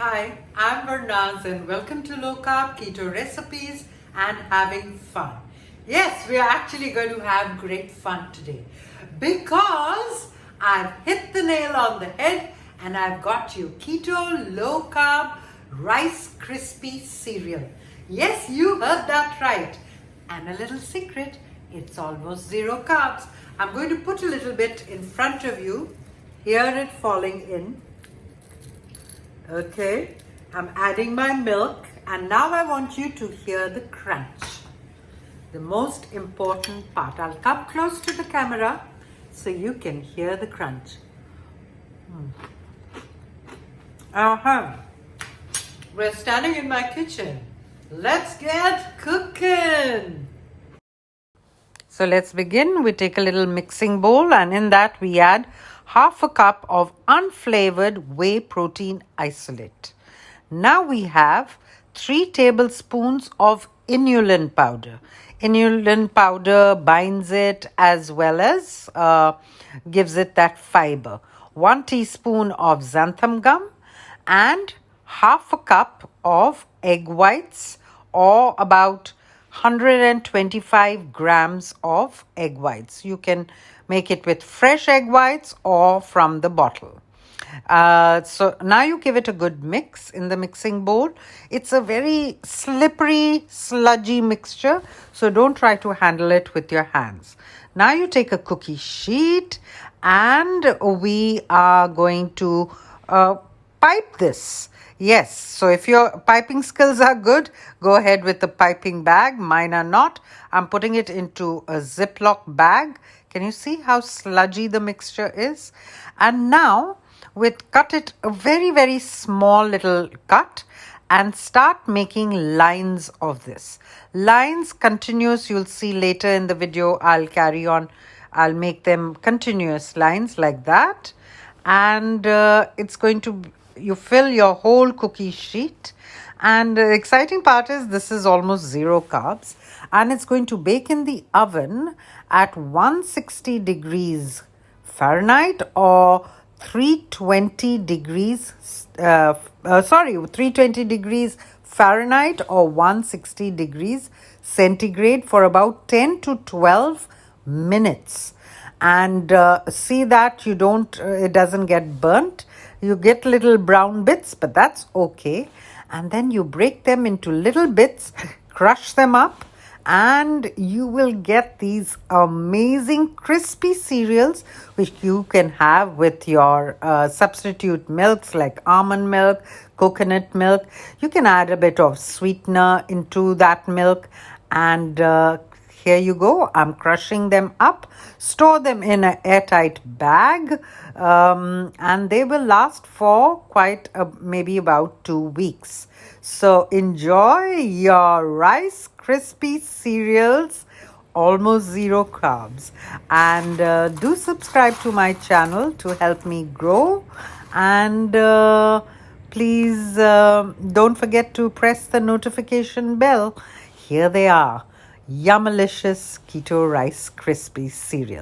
Hi, I'm Varnaz and welcome to Low Carb Keto Recipes and Having Fun. Yes, we are actually going to have great fun today because I've hit the nail on the head and I've got you Keto Low Carb Rice Crispy Cereal. Yes, you heard that right. And a little secret, it's almost zero carbs. I'm going to put a little bit in front of you. Hear it falling in. Okay, I'm adding my milk and now I want you to hear the crunch. The most important part. I'll come close to the camera so you can hear the crunch. We're standing in my kitchen. Let's get cooking. So let's begin. We take a little mixing bowl and in that we add half a cup of unflavored whey protein isolate. Now we have 3 tablespoons of inulin powder. Inulin powder binds it as well as gives it that fiber. 1 teaspoon of xanthan gum and half a cup of egg whites or about 125 grams of egg whites. You can make it with fresh egg whites or from the bottle. So now you give it a good mix in the mixing bowl. It's a very slippery, sludgy mixture, so don't try to handle it with your hands. Now you take a cookie sheet and we are going to pipe this. Yes, so if your piping skills are good, go ahead with the piping bag. Mine are not. I'm putting it into a Ziploc bag. Can you see how sludgy the mixture is? And now, cut it a very, very small little cut and start making lines of this. Lines continuous, you'll see later in the video, I'll carry on. I'll make them continuous lines like that. And it's going to you fill your whole cookie sheet, and the exciting part is this is almost zero carbs and it's going to bake in the oven at 160 degrees Fahrenheit or 320 degrees 320 degrees Fahrenheit or 160 degrees centigrade for about 10 to 12 minutes. And see that you don't it doesn't get burnt. You get little brown bits, but that's okay. And then you break them into little bits, crush them up, and you will get these amazing crispy cereals which you can have with your substitute milks like almond milk, coconut milk. You can add a bit of sweetener into that milk and here you go. I'm crushing them up. Store them in an airtight bag and they will last for maybe about 2 weeks. So enjoy your Rice Crispy cereals, almost zero carbs. And do subscribe to my channel to help me grow. And please don't forget to press the notification bell. Here they are. Yummalicious Keto Rice Crispy cereal.